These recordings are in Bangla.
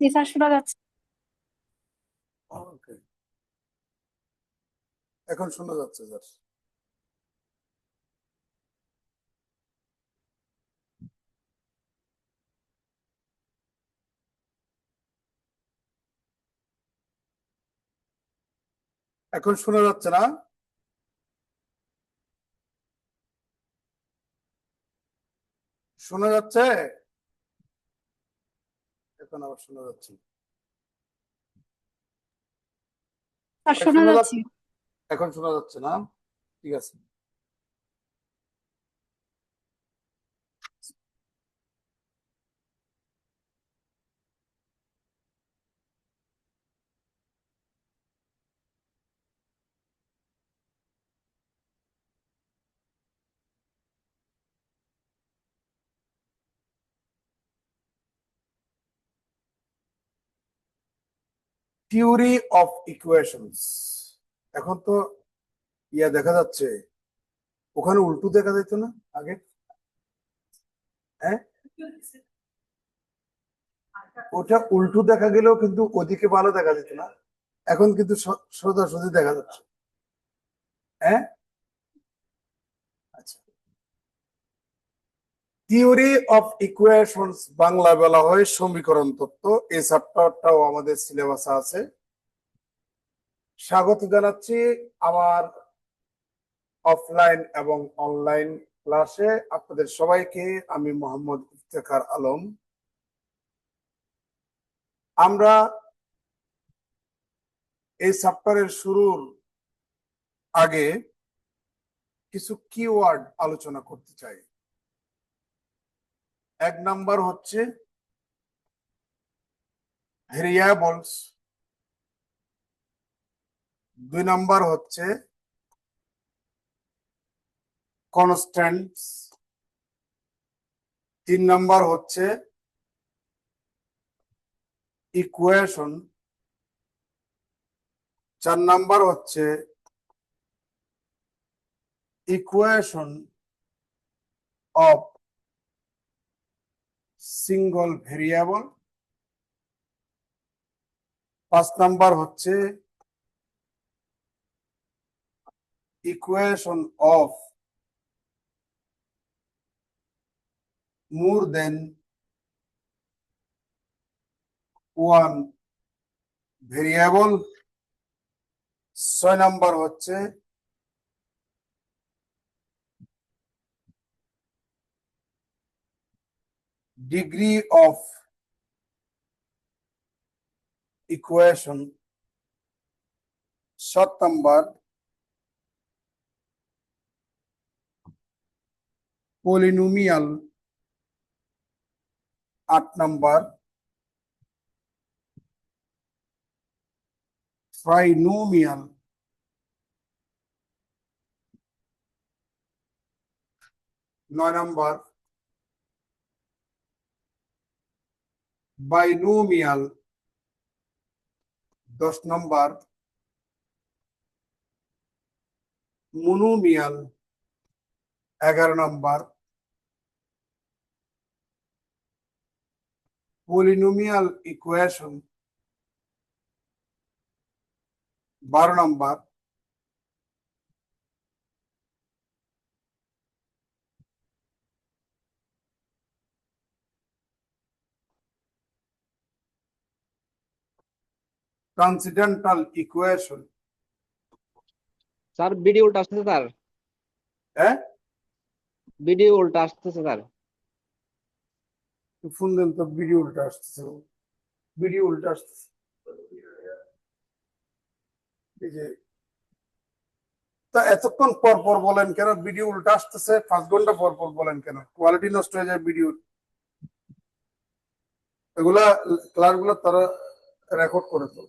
জি স্যার, শোনা যাচ্ছে। ওকে, এখন শোনা যাচ্ছে স্যার। এখন শোনা যাচ্ছে না? শোনা যাচ্ছে? এখন আবার শোনা যাচ্ছে না। স্যার, এখন শোনা শোনা যাচ্ছে। যাচ্ছে? এখন শোনা যাচ্ছে না? ঠিক আছে। Theory of equations. এখন তো দেখা যাচ্ছে, ওখানে উল্টো দেখা যেত না আগে? হ্যাঁ, ওটা উল্টো দেখা গেলেও কিন্তু ওদিকে ভালো দেখা যেত না। এখন কিন্তু সোজাসুজি দেখা যাচ্ছে। হ্যাঁ, আচ্ছা। থিওরি অফ ইকুয়েশনস বাংলা বলা হয় সমীকরণ তত্ত্ব। এই চ্যাপ্টারটাও আমাদের সিলেবাসে আছে। স্বাগত জানাচ্ছি আমার অফলাইন এবং অনলাইন ক্লাসে আপনাদের সবাইকে। আমি মোহাম্মদ ইফতেখার আলম। আমরা এই চ্যাপ্টারের শুরুর আগে কিছু কিওয়ার্ড আলোচনা করতে চাই। এক নাম্বার হচ্ছে ভেরিয়েবলস, দুই নাম্বার হচ্ছে কনস্ট্যান্টস, তিন নাম্বার হচ্ছে ইকুয়েশন, চার নাম্বার হচ্ছে ইকুয়েশন অফ সিঙ্গল ভেরিয়েবল, পাঁচ নাম্বার হচ্ছে equation of more than one variable, ছয় নাম্বার হচ্ছে ডিগ্রি অফ ইকুয়েশন, সাত নাম্বার পলিনোমিয়াল, আট নাম্বার ট্রাইনোমিয়াল, নয় নাম্বার বাইনোমিয়াল, দশ number monomial, 11 number polynomial equation, 12 number transcendental equation. Sir video উল্টা আসতেছে স্যার। হ্যাঁ, ভিডিও উল্টা আসতেছে স্যার। ফোন দেন তো, ভিডিও উল্টা আসতেছে, ভিডিও উল্টা আসতেছে। এই যে, তা এতক্ষণ পর পর বলেন কেন ভিডিও উল্টা আসতেছে? 5 ঘন্টা পর পর বলেন কেন? কোয়ালিটি নষ্ট হয়ে যায় ভিডিও। এগুলা ক্লাস গুলো তারা রেকর্ড করে তো।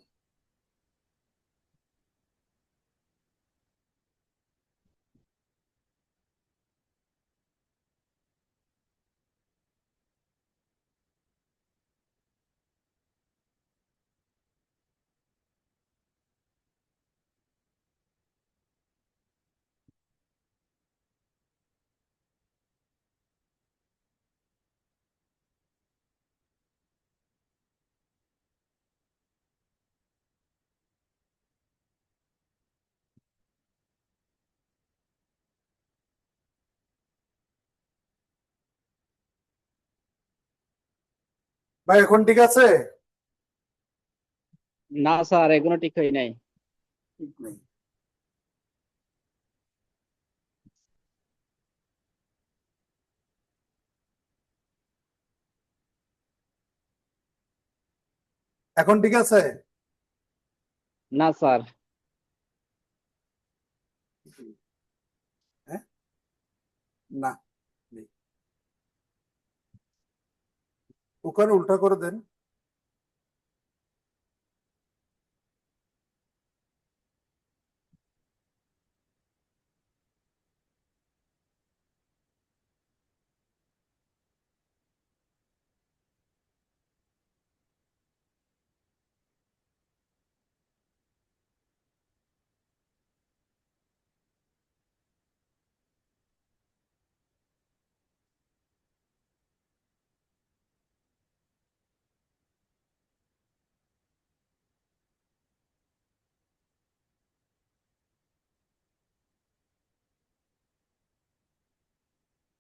ভাই এখন ঠিক আছে? না স্যার, এখনো ঠিক হয় নাই। ঠিক নেই। এখন ঠিক আছে? না স্যার। হ্যাঁ, না, নেই। ওখানে উল্টা করে দেন।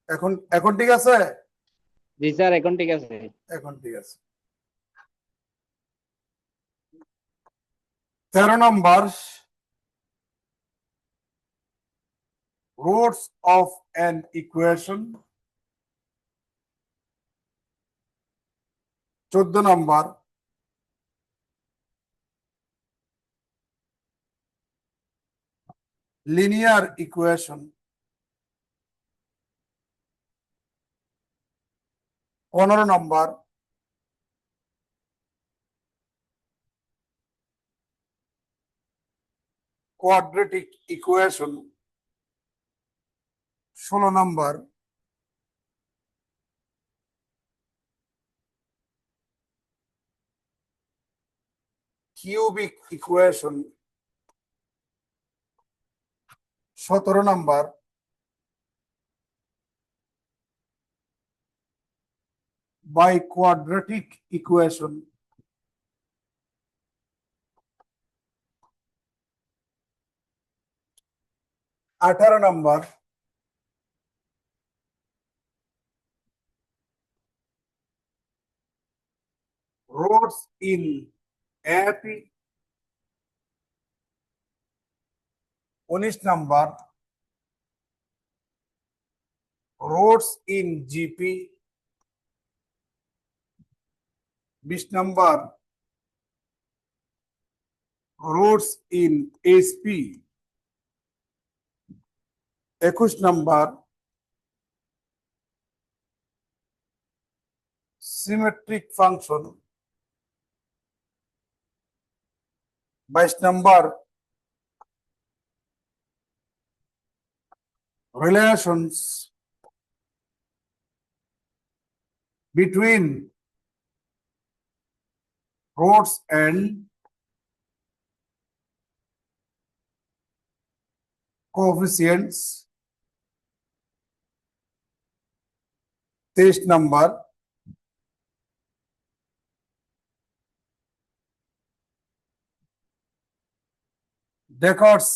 এখন এখন ঠিক আছে? জি স্যার, এখন ঠিক আছে। এখন ঠিক আছে। 13 number, roots of an equation. 14 number, linear equation. 15 number, quadratic equation. 16 number, cubic equation. 17 number, biquadratic equation. 18 number, roots in AP. 19 number, roots in GP. 20 number, roots in SP. 21 number, symmetric function. 22 number, relations between roots and coefficients. 23 number, Descartes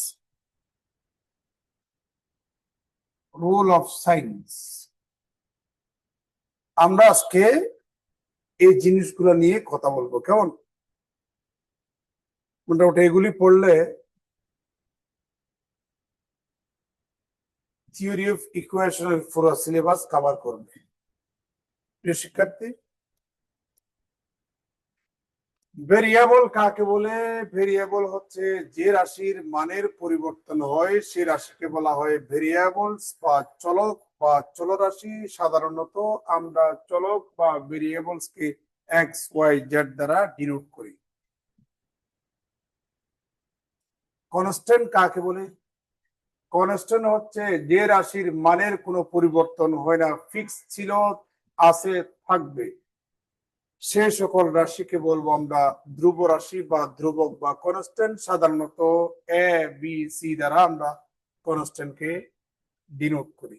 rule of signs। আমরা আজকে এই জিনিসগুলো নিয়ে কথা বলবো, কেমন? মোটামুটি এগুলি পড়লে থিওরি অফ ইকুয়েশনের পুরো সিলেবাস কভার করবে। প্রিয় শিক্ষার্থী, ভেরিয়েবল কাকে বলে? ভেরিয়েবল হচ্ছে যে রাশির মানের পরিবর্তন হয় সেই রাশিকে বলা হয় ভেরিয়েবলস বা চলক বা চলরাশি। সাধারণত আমরা চলক বা ভেরিয়েবলস কে এক্স ওয়াই জেড দ্বারা ডিনোট করি। কনস্ট্যান্ট কাকে বলে? কনস্ট্যান্ট হচ্ছে যে রাশির মানের কোনো পরিবর্তন হয় না, ফিক্স ছিল, আছে, থাকবে, সে সকল রাশিকে বলবো আমরা ধ্রুব রাশি বা ধ্রুবক বা কনস্ট্যান্ট। সাধারণত এ বি সি দ্বারা আমরা কনস্ট্যান্টকে ডিনোট করি।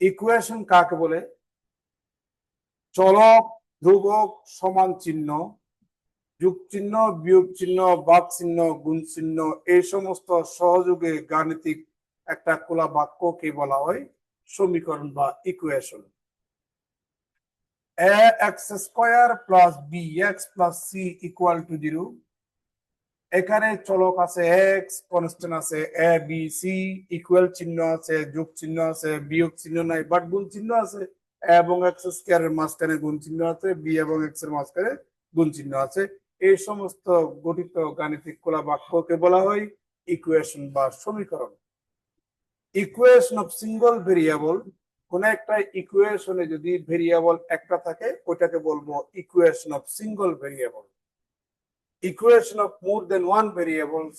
ইকুয়েশন কাকে বলে? চলক, ধ্রুবক, সমান চিহ্ন, যোগ চিহ্ন, বিয়োগ চিহ্ন, ভাগ চিহ্ন, গুণ চিহ্ন, এই সমস্ত সহযোগে গাণিতিক একটা খোলা বাক্যকে বলা হয় সমীকরণ বা equation. ax square plus bx plus c equal to 0। এখানে চলক আছে x, কনস্ট্যান্ট আছে a b c, ইকুয়াল চিহ্ন আছে, যোগ চিহ্ন আছে, বিয়োগ চিহ্ন নাই, বাট গুণ চিহ্ন আছে। a এবং x স্কয়ারের মাঝখানে গুণ চিহ্ন আছে, b এবং x এর মাঝখানে গুণ চিহ্ন আছে। এই সমস্ত গঠিত গাণিতিক কলা বাক্যকে বলা হয় ইকুয়েশন বা সমীকরণ। ইকুয়েশন অফ সিঙ্গল ভেরিয়েবল, কোন একটা ইকুয়েশনে যদি ভেরিয়েবল একটা থাকে ওটাকে বলবো equation of single variable. Equation of more than one variables,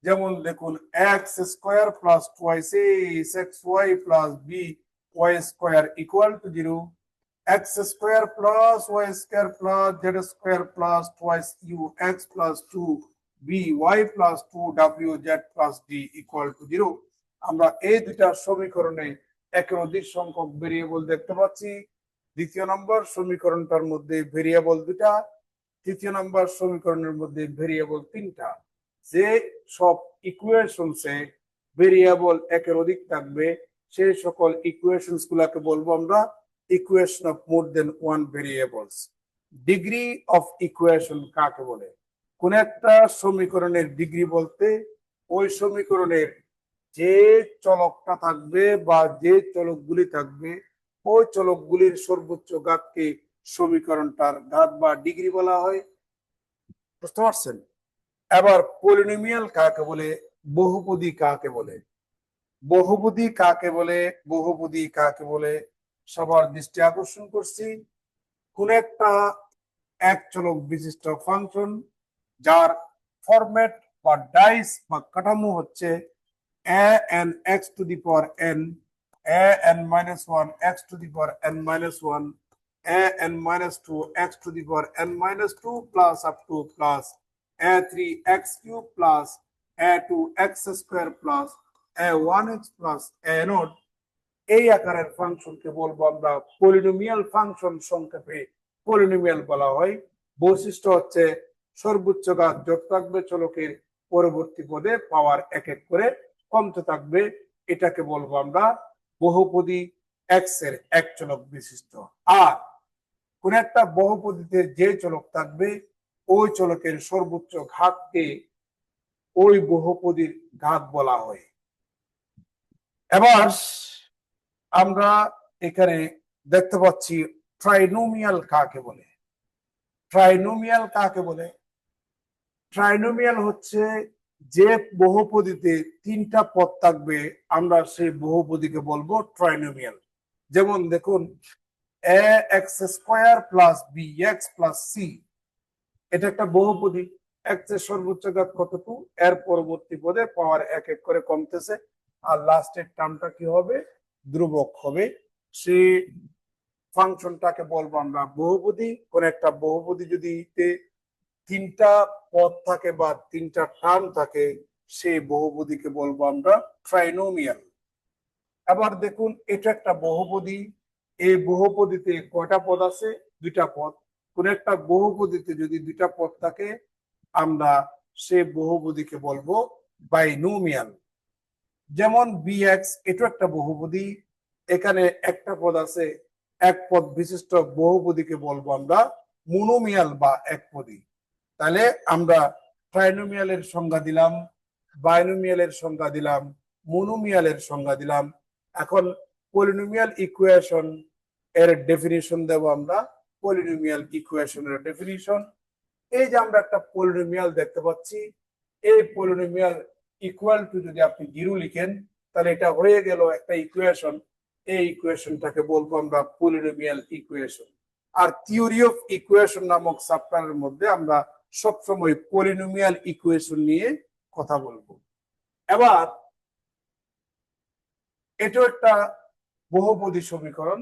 যেমন দেখুন X square plus twice X Y plus B Y square equal to 0, X square plus Y square plus Z square plus twice U X plus 2 by plus 2 wz plus D equal to 0। আমরা এই দুইটা সমীকরণে একের অধিক সংখ্যক ভেরিয়েবল দেখতে পাচ্ছি। দ্বিতীয় নম্বর সমীকরণটার মধ্যে ভেরিয়েবল দুটা, তৃতীয় নম্বর সমীকরণের মধ্যে ভেরিয়েবল তিনটা। যে সব ইকুয়েশনসে ভেরিয়েবল একের অধিক থাকবে সেই সকল ইকুয়েশনস গুলাকে বলবো আমরা equation of more than one variables. Degree of equation কাকে বলে? কোন একটা সমীকরণের ডিগ্রি বলতে ওই সমীকরণের যে চলকটা থাকবে বা যে চলকগুলি থাকবে ওই চলকগুলির সর্বোচ্চ ঘাতকে সমীকরণটার ঘাত বা ডিগ্রি বলা হয়। বুঝতে পারছেন? এবার পলিনোমিয়াল কাকে বলে, বহুপদী কাকে বলে? বহুপদী কাকে বলে, বহুপদী কাকে বলে সবার দৃষ্টি আকর্ষণ করছি। কোন একটা এক চলক বিশিষ্ট ফাংশন যার ফরম্যাট বা ডাইস বা কাঠামো হচ্ছে an x to the power n, an minus 1 x to the power n minus 1, an minus 2 x to the power n minus 2 plus up to plus a3 x cube plus a2 x square plus a1x plus a naught। এই আকারের ফাংশনকে বলবো আমরা পলিনোমিয়াল ফাংশন, সংক্ষেপে পলিনোমিয়াল বলা হয়। বৈশিষ্ট্য হচ্ছে সর্বোচ্চ ঘাত যত থাকবে চলকের পরবর্তী পদে পাওয়ার এক এক করে কমতে থাকবে, এটাকে বলবো আমরা বহুপদী এক্স এর এক চলক বিশিষ্ট। আর কোন একটা বহুপদীতে যে চলক থাকবে ওই চলকের সর্বোচ্চ ঘাতকে ওই বহুপদীর ঘাত বলা হয়। এবার আমরা এখানে দেখতে পাচ্ছি ট্রাইনোমিয়াল কাকে বলে। ট্রাইনোমিয়াল কাকে বলে? ট্রাইনোমিয়াল হচ্ছে যে বহুপদীতে তিনটা পদ থাকবে আমরা সেই বহুপদীকে বলবো ট্রাইনোমিয়াল। যেমন দেখুন A X square plus B X plus C, এটা একটা বহুপদী। এক্স এর সর্বোচ্চ ঘাত কতটুকু, এর পরবর্তী পদে পাওয়ার এক এক করে কমতেছে, আর লাস্টের টার্মটা কি হবে, ধ্রুবক হবে। সেই ফাংশনটাকে বলবো আমরা বহুপদী। কোন একটা বহুপদী যদি তিনটা পদ থাকে বা তিনটা টার্ম থাকে সেই বহুপদীকে বলবো আমরা ট্রাইনোমিয়াল। আবার দেখুন এটা একটা বহুপদী, এই বহুপদীতে কয়টা পদ আছে? দুইটা পদ। কোন একটা বহুপদীতে যদি দুইটা পদ থাকে আমরা সেই বহুপদীকে বলবো বাইনোমিয়াল। যেমন বিএক্স, এটা একটা বহুপদী, এখানে একটা পদ আছে, এক পদ বিশিষ্ট বহুপদীকে বলবো আমরা মোনোমিয়াল বা একপদী। তাহলে আমরা ট্রাইনোমিয়ালের সংজ্ঞা দিলাম, বাইনোমিয়ালের সংজ্ঞা দিলাম, মোনোমিয়ালের সংজ্ঞা দিলাম। এখন পলিনোমিয়াল ইকুয়েশন এর ডেফিনিশন দেব আমরা। পলিনোমিয়াল ইকুয়েশনের ডেফিনিশন, এই যে আমরা একটা পলিনোমিয়াল দেখতে পাচ্ছি, এই পলিনোমিয়াল ইকুয়াল টু যদি আপনি 0 লিখেন তাহলে এটা হয়ে গেল একটা ইকুয়েশন। এই ইকুয়েশনটাকে বলবো আমরা পলিনোমিয়াল ইকুয়েশন। আর থিওরি অফ ইকুয়েশন নামক চ্যাপ্টারের মধ্যে আমরা সবসময় পলিনোমিয়াল ইকুয়েশন নিয়ে কথা বলবো। এবার এটা একটা বহুপদী সমীকরণ,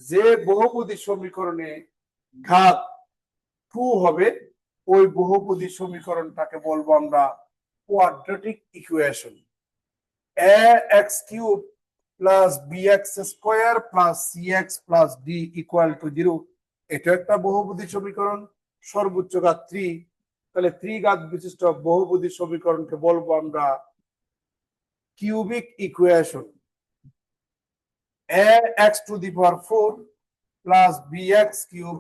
যে বহুপদী সমীকরণে ঘাত 2 হবে ওই বহুপদী সমীকরণটাকে বলবো আমরা quadratic equation. ax cube plus bx square plus cx plus d equal to 0, এটা একটা বহুপদী সমীকরণ, সর্বোচ্চ ঘাত 3। তাহলে 3 ঘাত বিশিষ্ট বহুপদী সমীকরণকে বলবো আমরা cubic equation. ax to the power 4 plus bx cube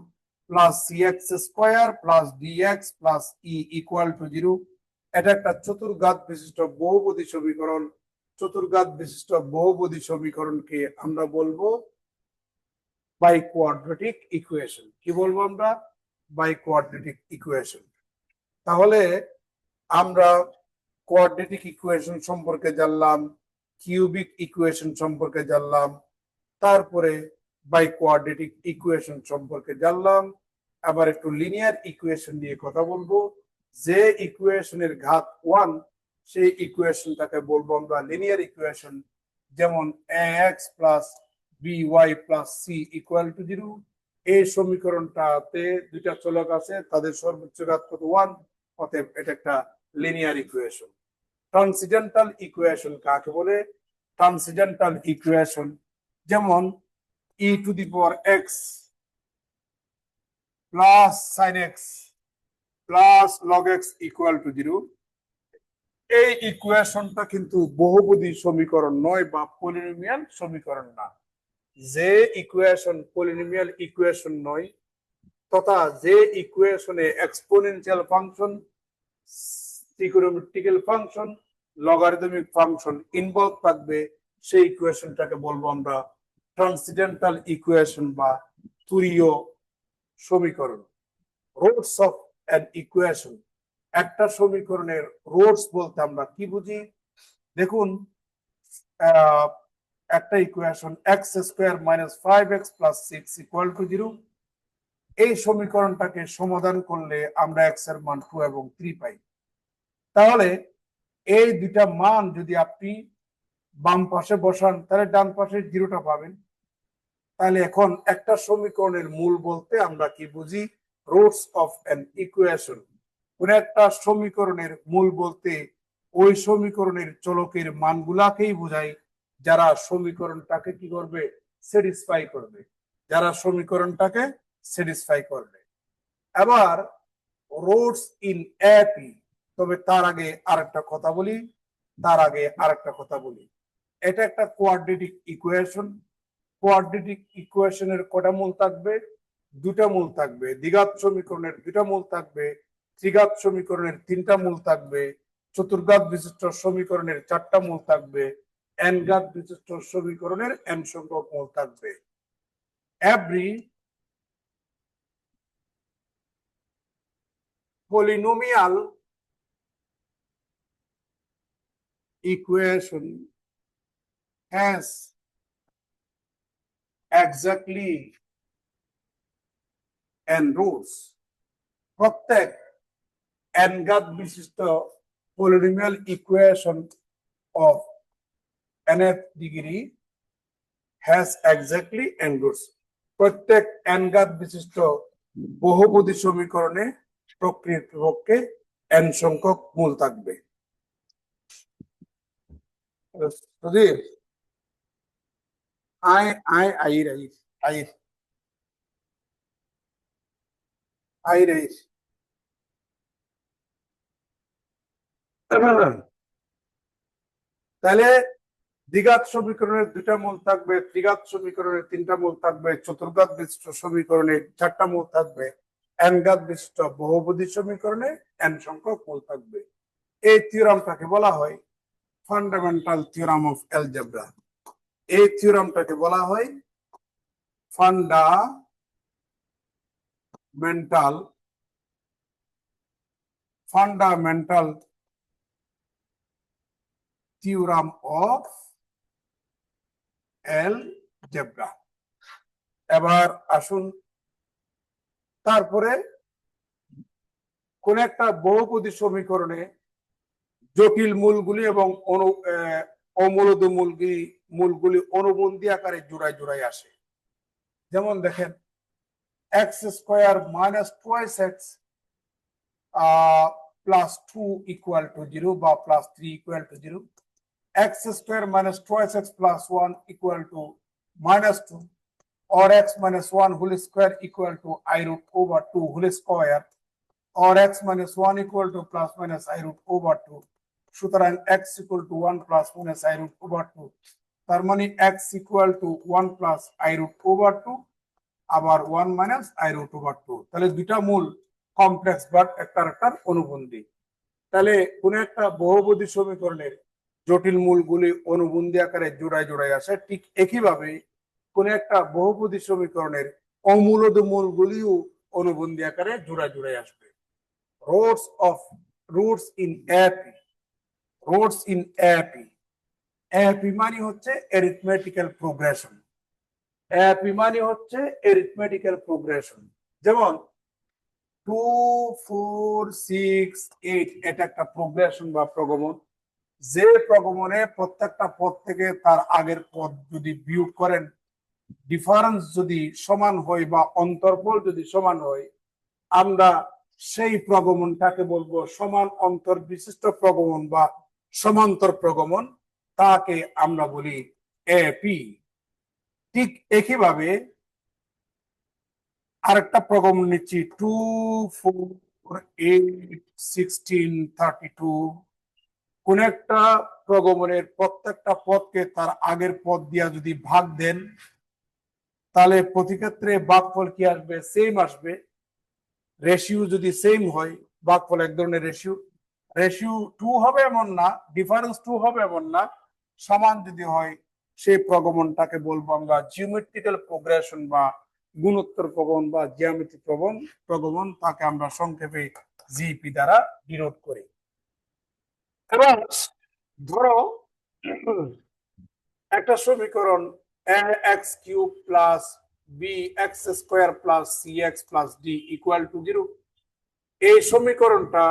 plus cx square plus dx plus e equal to 0। এটা একটা চতুর্ঘাত বিশিষ্ট বহুপদী সমীকরণ। চতুর্ঘাত বিশিষ্ট বহুপদী সমীকরণকে আমরা বলবো বাই কোয়াড্রেটিক ইকুয়েশন। কি বলবো আমরা? Biquadratic equation. তাহলে আমরা কোয়াড্রেটিক ইকুয়েশন সম্পর্কে জানলাম, কিউবিক ইকুয়েশন সম্পর্কে জানলাম, তারপরে বাই কোয়াড্রেটিক ইকুয়েশন সম্পর্কে জানলাম। আবার একটু লিনিয়ার ইকুয়েশন নিয়ে কথা বলবো। যে ইকুয়েশনের ঘাত 1 সেই ইকুয়েশনটাকে বলবো আমরা লিনিয়ার ইকুয়েশন। যেমন ax plus by plus c equal to 0। এই সমীকরণটাতে দুইটা চলক আছে, তাদের সর্বোচ্চ ঘাত কত? 1। অতএব এটা একটা লিনিয়ার ইকুয়েশন। ট্রান্সিডেন্টাল ইকুয়েশন কাকে বলে? ট্রান্সিডেন্টাল ইকুয়েশন যেমন e to the power x plus sin x plus log x equal to 0। এই ইকুয়েশনটা কিন্তু বহুপদী সমীকরণ নয় বা পলিনোমিয়াল সমীকরণ না। যে ইকুয়েশন পলিনোমিয়াল ইকুয়েশন নয়, তথা যে ইকুয়েশনে exponential function, trigonometrical function, logarithmic function involve থাকবে, সেই ইকুয়েশনটাকে বলবো আমরা ট্রান্সিডেন্টাল ইকুয়েশন বা তুরীয় সমীকরণ। রুটস অফ অ্যান ইকুয়েশন, একটা সমীকরণের রুটস বলতে আমরা কি বুঝি? দেখুন, একটা equation x square minus 5x plus 6 equal to 0। এই সমীকরণটাকে সমাধান করলে আমরা x এর মান 2 এবং 3 পাই। তাহলে এই দুইটা মান যদি আপনি বাম পাশে বসান তাহলে ডান পাশে 0টা পাবেন। তাহলে এখন একটা সমীকরণের মূল বলতে আমরা কি বুঝি? Roots of an equation. কোন একটা সমীকরণের মূল বলতে ওই সমীকরণের চলকের মানগুলাকেই বোঝায়, যারা সমীকরণটাকে কি করবে? স্যাটিসফাই করবে, যারা সমীকরণটাকে স্যাটিসফাই করবে। এবার রুটস ইন এপি। তবে তার আগে আরেকটা কথা বলি, এটা একটা কোয়াড্রেটিক ইকুয়েশন। কোয়াড্রেটিক ইকুয়েশনের কটা মূল থাকবে? দুটা মূল থাকবে। দ্বিঘাত সমীকরণের দুটা মূল থাকবে, ত্রিঘাত সমীকরণের 3টা মূল থাকবে, চতুর্ঘাত বিশিষ্ট সমীকরণের 4টা মূল থাকবে, n ঘাত বিশিষ্ট সমীকরণের n সংখ্যক মূল থাকবে। Every polynomial equation has exactly n roots। প্রত্যেক n ঘাত বিশিষ্ট polynomial equation of nth degree has exactly n roots। প্রত্যেক n ঘাত বিশিষ্ট বহুপদী সমীকরণে প্রকৃতপক্ষে n সংখ্যক মূল থাকবে। সুধীর, তাহলে দ্বিঘাত সমীকরণের 2টা মূল থাকবে, ত্রিঘাত সমীকরণের 3টা মূল থাকবে, চতুর্ঘাত বিশিষ্ট সমীকরণের 4টা মূল থাকবে, n ঘাত বিশিষ্ট বহুপদী সমীকরণে n সংখ্যক মূল থাকবে। এই থিওরামটাকে বলা হয় ফান্ডামেন্টাল থিওরাম অফ অ্যালজেব্রা। এই থিওরামটাকে বলা হয় ফান্ডামেন্টাল থিওরাম অফ অ্যালজেব্রা। এবার আসুন, তারপরে কোন একটা বহুপদী সমীকরণে জটিল মূলগুলি এবং অমূলদ মূলগুলি অনুবন্ধী আকারে জোড়ায় আসে। যেমন দেখেন, x square minus 2x plus 2 equal to 0 বা plus 3 equal to 0, x square minus 2x plus 1 equal to minus 2, or x minus 1 whole square equal to I root over 2 whole square, or x minus 1 equal to plus minus I root over 2. সুতরাং x equal to 1 plus minus I root over 2, তার মানে x equal to 1 plus I root over 2, আবার 1 মাইনাস আই রুট ওভার 2। তাহলে দুইটা মূল কমপ্লেক্স বাট একটার অনুবন্ধী। তাহলে কোন একটা বহুপদী সমীকরণের জটিল মূলগুলি অনুবন্ধী আকারে জোড়ায় জোড়ায় আসে, ঠিক একইভাবে কোন একটা বহুপদী সমীকরণের অমূলদ মূলগুলিও অনুবন্ধী আকারে জোড়ায় জোড়ায় আসবে। Roots in AP, roots in AP, AP মানে হচ্ছে অ্যারিথমেটিক্যাল প্রোগ্রেশন, এপি মানে হচ্ছে অ্যারিথমেটিক্যাল প্রোগ্রেশন। যেমন 2 4 6 8 এটা একটা প্রোগ্রেশন বা প্রগমন। যে প্রগমনে প্রত্যেকটা পদ থেকে তার আগের পদ যদি বিয়োগ করেন, ডিফারেন্স যদি সমান হয় বা অন্তর্ফল যদি সমান হয়, আমরা সেই প্রগমনটাকে বলবো সমান অন্তর বিশিষ্ট প্রগমন বা সমান্তর প্রগমন, তাকে আমরা বলি এপি। ঠিক একইভাবে আরেকটা প্রগমন নিচ্ছি 2 4 8 16 32। কোন একটা প্রগমনের প্রত্যেকটা পদকে তার আগের পদ দিয়া যদি ভাগ দেন, তাহলে প্রতি ক্ষেত্রে ভাগফল কি আসবে? সেম আসবে। রেশিও যদি সেম হয়, ভাগফল এক ধরনের রেশিও, রেশিও 2 হবে এমন না, ডিফারেন্স 2 হবে এমন না, সমান যদি হয় সেই প্রগমনটাকে বলবো আমরা জিওমেট্রিক্যাল প্রোগ্রেশন বা গুণোত্তর প্রগমন বা জ্যামিতি প্রগমন, তাকে আমরা সংক্ষেপে জিপি দ্বারা ডিনোট করি। এবার ধরো একটা সমীকরণ ax cube plus bx square plus cx plus d equal to 0। এই সমীকরণটা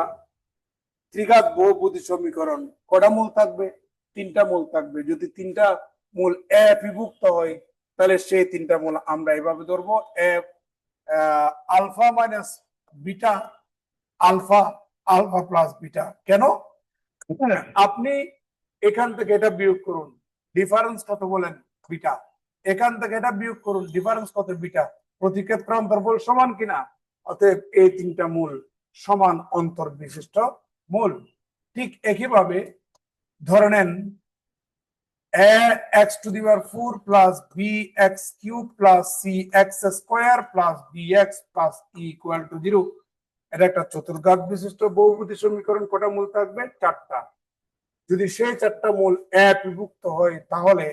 ত্রিঘাত বহুপদী সমীকরণ। কটা মূল থাকবে? 3টা মূল থাকবে। যদি 3টা মূল এ বিভক্ত হয়, তাহলে সেই 3টা মূল আমরা এভাবে ধরবো alpha minus beta, alpha, alpha plus beta. কেন? আপনি এখান থেকে এটা বিয়োগ করুন, ডিফারেন্স কত বলেন? বিটা। এখান থেকে এটা বিয়োগ করুন, ডিফারেন্স কত? বিটা। প্রতি ক্ষেত্রে অন্তর্বল সমান কিনা? অতএব এই 3টা মূল সমান অন্তর বিশিষ্ট মূল। ঠিক একইভাবে ধরে নেন x to the power 4 plus bx cube plus cx square plus dx plus e equal to 0। এটা একটা চতুর্ঘাত বিশিষ্ট বহুপদী সমীকরণ। কটা মূল থাকবে? 4টা। যদি সেই 4টা মূল বিভক্ত হয়, তাহলে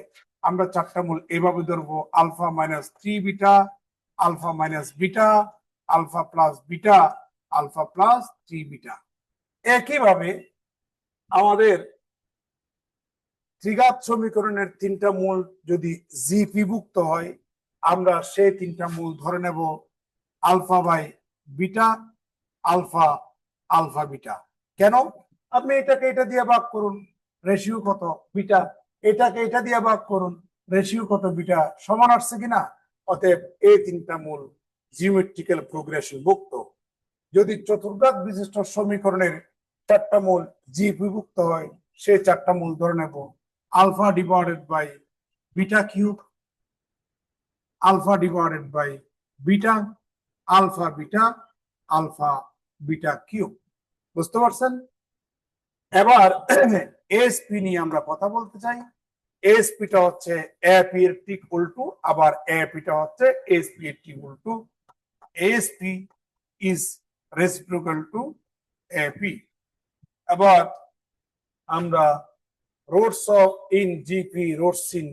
আমরা 4টা মূল এভাবে ধরবো alpha minus 3 beta, alpha minus beta, alpha plus beta, alpha plus 3 beta. একইভাবে আমাদের ত্রিঘাত সমীকরণের 3টা মূল যদি জি বিভক্ত হয়, আমরা সেই 3টা মূল ধরে নেব alpha by beta, alpha, alpha beta. কেন? আপনি এটাকে এটা দিয়ে ভাগ করুন, রেশিও কত? বিটা। এটাকে এটা দিয়ে ভাগ করুন, রেশিও কত? বিটা। সমান আসছে কিনা? অতএব এই 3টা মূল জিওমেট্রিক্যাল প্রোগ্রেশন ভুক্ত। যদি চতুর্ঘাত বিশিষ্ট সমীকরণের 4টা মূল জি বিভক্ত হয়, সেই 4টা মূল ধরে নেব alpha divided by beta cube, alpha divided by beta, alpha beta, alpha beta cube. বুঝতে পারছেন? এবার এসপি নিয়ে আমরা কথা বলতে চাই। এসপিটা হচ্ছে এপি এর ঠিক উল্টো, আবার এপিটা হচ্ছে এসপি এর ঠিক উল্টো। SP is reciprocal to AP. এবার আমরা roots of in GP, roots in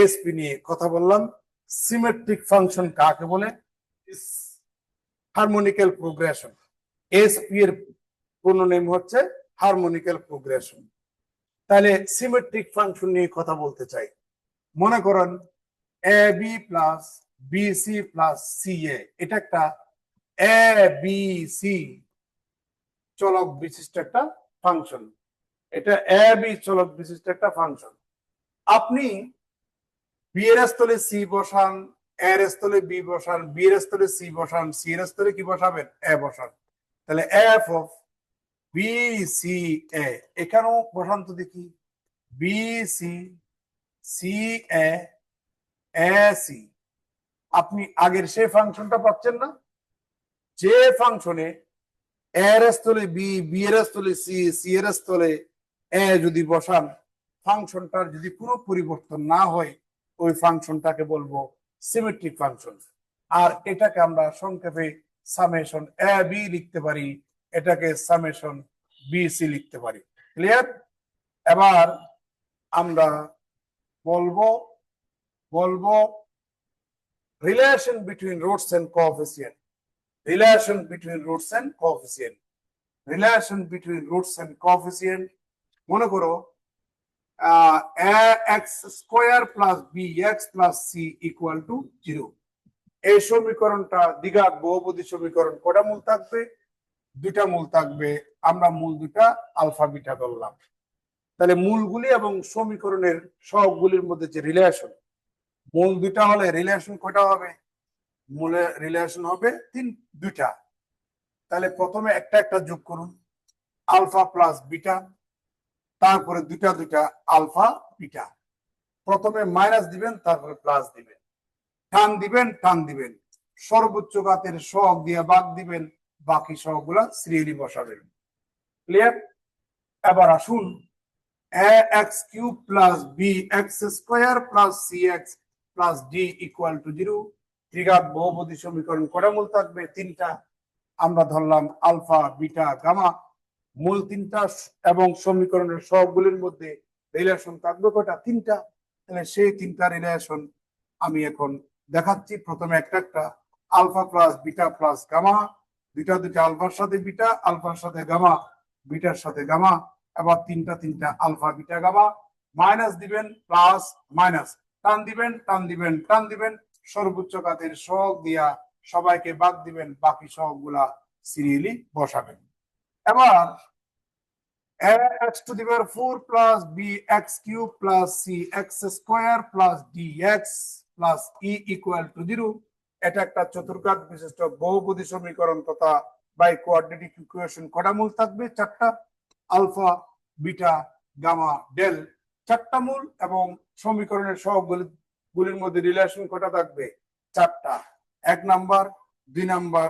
SP নিয়ে কথা বললাম। সিমেট্রিক ফাংশন কাকে বলে? হারমোনিক্যাল প্রোগ্রেশন। এসপি এর পূর্ণ নেম হচ্ছে হারমোনিক্যাল প্রোগ্রেশন। তাহলে সিমেট্রিক ফাংশন নিয়ে কথা বলতে চাই। মনে করেন A B plus BC plus C A, এটা একটা এ বি সি চলক বিশিষ্ট একটা ফাংশন। এটা এ বি চলক বিশিষ্ট একটা ফাংশন। আপনি বি এর স্থলে সি বসান, এর স্থলে বি বসান, বি এর স্থলে সি বসান, সি এর স্থলে কি বসাবেন? এ বসান। তাহলে F of B C A, এখানেও বসান তো দেখি, B C, C A, A C. আপনি আগের সেই ফাংশনটা পাচ্ছেন না? যে ফাংশনে এর স্থলে বি, বি এর স্থলে সি, সি এর স্থলে এ যদি বসান, ফাংশনটার যদি কোনো পরিবর্তন না হয়, ওই ফাংশনটাকে বলবো সিমেট্রিক ফাংশন। আর এটাকে আমরা সংক্ষেপে সামেশন এ বি লিখতে পারি, এটাকে সামেশন বি সি লিখতে পারি। ক্লিয়ার? এবার আমরা বলবো relation between roots and coefficient. Relation between roots and coefficient. Relation between roots and coefficient. মনে করো x square plus bx plus c equal to 0। এই সমীকরণটা দ্বিঘাত বহুপদী সমীকরণ। কটা মূল থাকবে? দুইটা মূল থাকবে। আমরা মূল দুটা আলফা বিটা ধরলাম। তাহলে মূলগুলি এবং সমীকরণের সহগগুলির মধ্যে যে রিলেশন, মূল দুইটা হলে রিলেশন কয়টা হবে? মূলে রিলেশন হবে দুইটা। তাহলে প্রথমে একটা একটা যোগ করুন, আলফা প্লাস বিটা, তারপরে দুইটা আলফা বিটা। প্রথমে মাইনাস দিবেন, তারপরে প্লাস দিবেন, টান দিবেন, সর্বোচ্চ ঘাতের সহগ দিয়ে ভাগ দিবেন, বাকি সহগগুলা সিরিয়ালি বসাবেন। ক্লিয়ার? এবার আসুন ax cube plus bx square plus cx plus d equal to 0। দ্বিঘাত বহুপদী সমীকরণ কটা মূল থাকবে? তিনটা। আমরা ধরলাম আলফা বিটা গামা, মূল তিনটা এবং সমীকরণের সহগগুলির মধ্যে রিলেশন থাকবে কটা? তিনটা। তাহলে সেই তিনটা রিলেশন আমি এখন দেখাচ্ছি। প্রথমে একটা alpha plus beta plus gamma, দুইটা আলফার সাথে বিটা, আলফার সাথে গামা, বিটার সাথে গামা। আবার তিনটা আলফা বিটা গামা। মাইনাস দিবেন, প্লাস মাইনাস, টান দিবেন, সর্বোচ্চ ঘাতের সহগ দিয়া সবাইকে ভাগ দিবেন, বাকি সহগগুলা সিরিয়ালি বসাবেন। এবার x to the power 4 plus bx cube plus cx square plus dx plus e equal to 0। এটা একটা চতুর্ঘাত বিশিষ্ট বহুপদী সমীকরণ তথা বাই কোঅর্ডিনেটিক ইকুয়েশন। কটা মূল থাকবে? চারটা। আলফা বিটা গামা ডেল, চারটা মূল এবং সমীকরণের সহগগুলির মধ্যে রিলেশন কটা থাকবে? চারটা। 1 নাম্বার, 2 নাম্বার,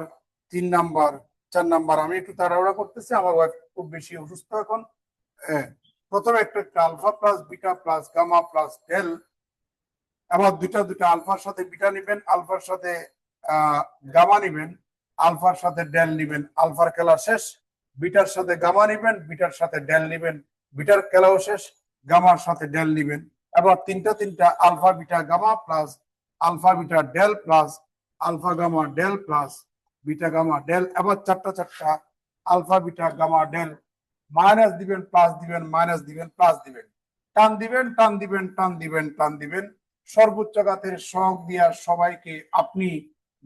3 নাম্বার, 4 নাম্বার। আমি একটু তাড়াহুড়া করতেছি, আমার ওয়াইফ খুব বেশি অসুস্থ এখন। প্রথমে একটা alpha plus beta plus gamma plus del. আবার দুইটা আলফার সাথে বিটা নিবেন, আলফার সাথে গামা নিবেন, আলফার সাথে ডেল নিবেন। আলফার খেলা শেষ। বিটার সাথে গামা নিবেন, বিটার সাথে ডেল নিবেন, বিটার খেলাও শেষ, গামার সাথে ডেল নিবেন। আবার তিনটা alpha beta gamma plus alpha beta del plus alpha gamma del plus beta gamma del. আবার চারটা alpha beta gamma del. Minus দিবেন, প্লাস দিবেন, মাইনাস দিবেন, প্লাস দিবেন, টান দিবেন, সর্বোচ্চ ঘাতের সহগ দিয়া সবাইকে আপনি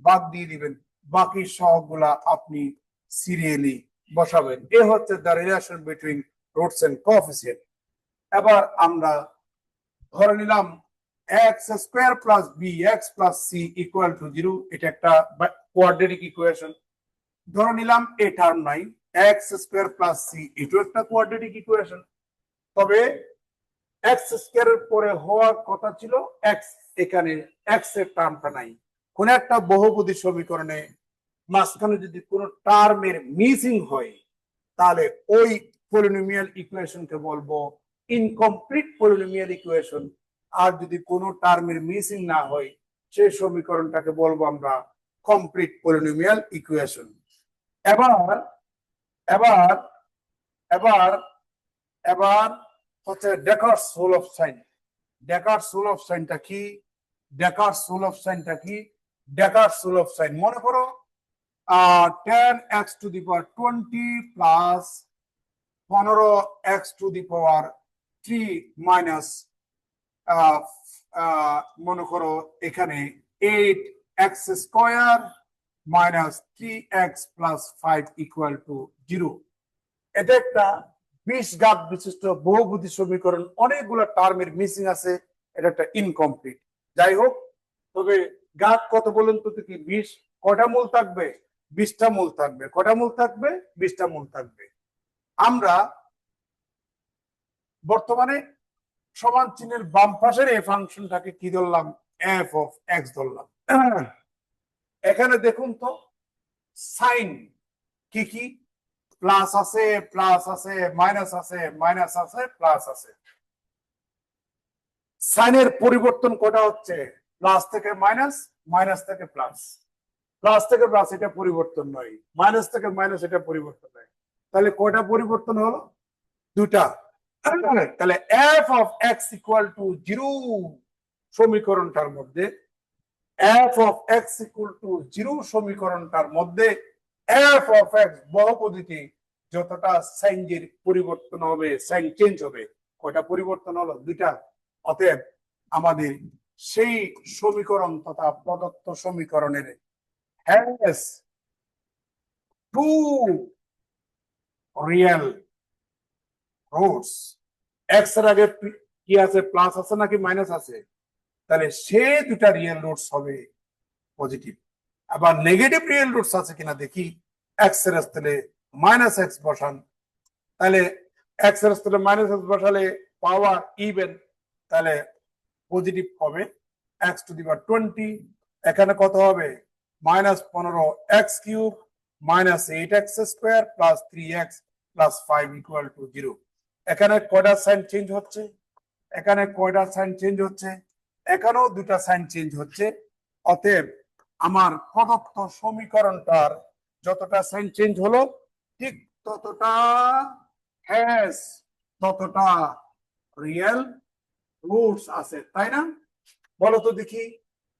বাদ দিয়ে দিবেন, বাকি সহগগুলা আপনি সিরিয়ালি বসাবেন। এ হচ্ছে the relation between roots and coefficient. এবার আমরা ধরে নিলাম x square plus bx plus c equal to 0। এটা একটা কোয়াড্রেটিক ইকুয়েশন। ধরে নিলাম এ টার্ম নাই, x স্কয়ার প্লাস c, এটাও একটা কোয়াড্রেটিক ইকুয়েশন। তবে x স্কয়ারের পরে হওয়ার কথা ছিল x, এখানে x এর টার্মটা নাই। কোন একটা বহুপদী সমীকরণে মাঝখানে যদি কোনো টার্মের মিসিং হয়, তাহলে ওই পলিনোমিয়াল ইকুয়েশনকে বলবো ইনকমপ্লিট পলিনোমিয়াল ইকুয়েশন। আর যদি কোনো টার্মের মিসিং না হয়, সেই সমীকরণটাকে বলবো আমরা কমপ্লিট পলিনোমিয়াল ইকুয়েশন। এবার হচ্ছে Descartes rule of sign. Descartes rule of সাইনটা কি? ডেকার্স রুল অফ সাইন মনে করো 10x to the power 20 plus 15x to the power 3 minus মনে করো এখানে 8x square minus 3x plus 5 equal to 0। এটা একটা 20 ঘাত বিশিষ্ট বহুপদী সমীকরণ। অনেকগুলো টার্মের মিসিং আছে, এটা একটা ইনকমপ্লিট। যাই হোক, তবে ঘাত কত বলুন তো? কি 20? কটা মূল থাকবে? 20টা মূল থাকবে। কটা মূল থাকবে? 20টা মূল থাকবে। আমরা বর্তমানে সমান চিহ্নের বাম পাশের এই ফাংশনটাকে কি ধরলাম? f of x ধরলাম। এখানে দেখুন তো সাইন কি কি? প্লাস আছে, মাইনাস আছে, প্লাস আছে। সাইনের পরিবর্তন কটা হচ্ছে? প্লাস থেকে মাইনাস, মাইনাস থেকে প্লাস। প্লাস থেকে প্লাস এটা পরিবর্তন নয়, মাইনাস থেকে মাইনাস এটা পরিবর্তন নয়। তাহলে কয়টা পরিবর্তন হলো? দুটা। তাহলে F of x equal to 0 সমীকরণটার মধ্যে F of x equal to 0 সমীকরণটার মধ্যে এফ অফ এক্স বহুপদীটি যতটা সাইনের পরিবর্তন হবে, সাইন চেঞ্জ হবে, কয়টা পরিবর্তন হলো? দুইটা। অতএব আমাদের সেই সমীকরণ তথা প্রদত্ত সমীকরণের has to real roots. X এর আগে কি আছে? প্লাস আছে নাকি মাইনাস আছে? তাহলে সে দুটা রিয়েল রুটস হবে পজিটিভ। আবার নেগেটিভ রিয়েল রুটস আছে কিনা দেখি। এক্স এর স্থানে মাইনাস এক্স বসান, তাহলে এক্স এর স্থানে মাইনাস এক্স বসালে পাওয়ার ইভেন, তাহলে পজিটিভ হবে এক্স টু দি পাওয়ার 20। এখানে কত হবে? -15 x cube minus 8 x square plus 3x plus 5 equal to 0। এখানে কয়টা সাইন চেঞ্জ হচ্ছে? এখানে কয়টা সাইন চেঞ্জ হচ্ছে? এখানেও দুটা সাইন চেঞ্জ হচ্ছে। অতএব আমার প্রদত্ত সমীকরণটার যতটা সাইন চেঞ্জ হলো ঠিক ততটা হ্যাজ ততটা রিয়েল রুটস আছে, তাই না? বলো তো দেখি,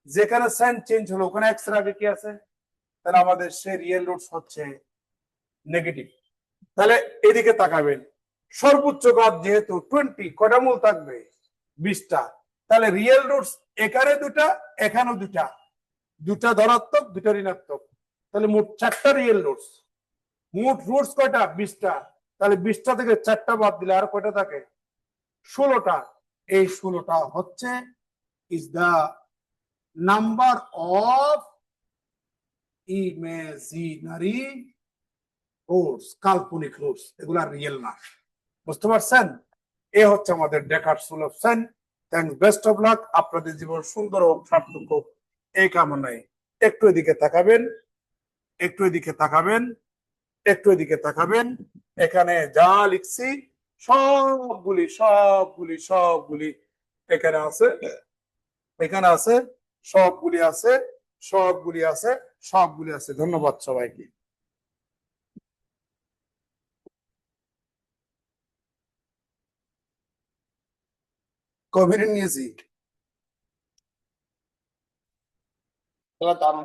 যেখানে সাইন চেঞ্জ হলো ওখানে এক্স এর আগে কি আছে? তাহলে আমাদের সে রিয়েল রুটস হচ্ছে নেগেটিভ। তাহলে এদিকে তাকাবেন, সর্বোচ্চ ঘাত যেহেতু 20, কয়টা মূল থাকবে? 20টা। তাহলে রিয়েল রুটস এখানে দুটা, এখানেও দুটা, দুটা ধনাত্মক দুটা ঋণাত্মক, তাহলে মোট 4টা রিয়েল রুটস। মোট রুটস কয়টা? 20টা। তাহলে 20টা থেকে 4টা বাদ দিলে আর কয়টা থাকে? 16টা। এই 16টা হচ্ছে is the number of imaginary roots, কাল্পনিক রুটস, এগুলা রিয়েল না। বুঝতে পারছেন? এ হচ্ছে আমাদের Descartes rule of sign. Thanks, best of luck, আপনাদের জীবন সুন্দর হোক, সার্থক হোক, এই কামনায়। একটু এদিকে তাকাবেন, একটু এদিকে তাকাবেন, একটু এদিকে তাকাবেন। এখানে যা লিখছি সবগুলি সবগুলি সবগুলি এখানে আছে, এখানে আছে, সবগুলি আছে, সবগুলি আছে, সবগুলি আছে। ধন্যবাদ সবাইকে। কমিটি নিয়েছি। দারুণ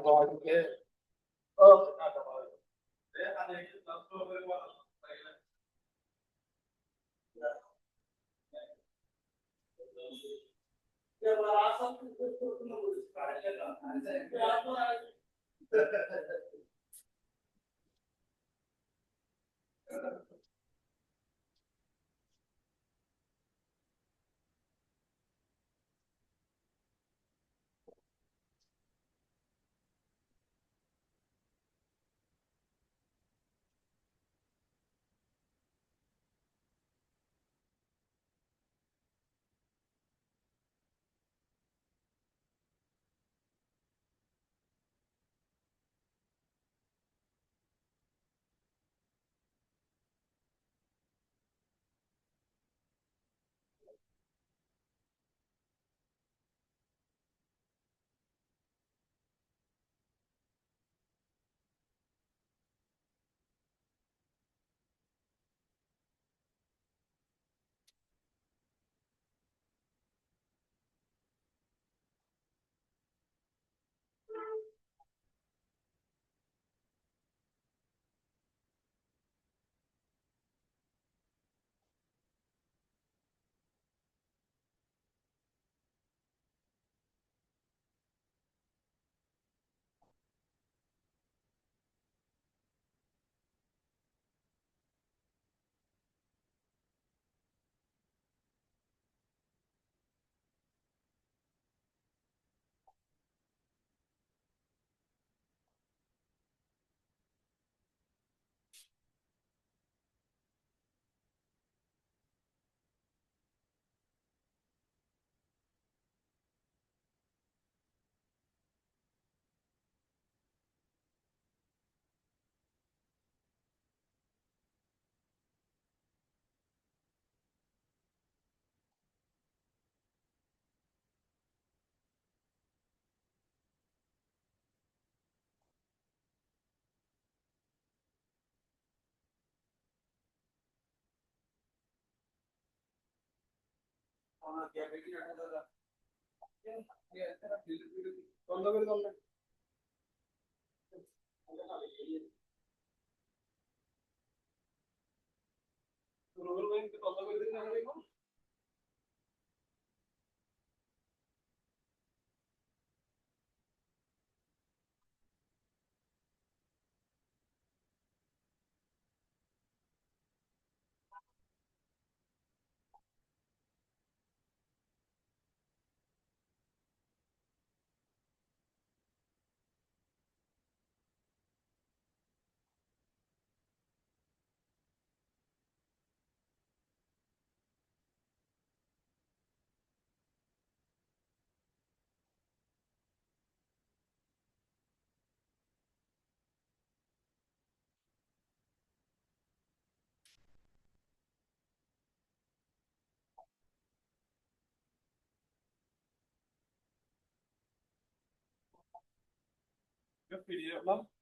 PDF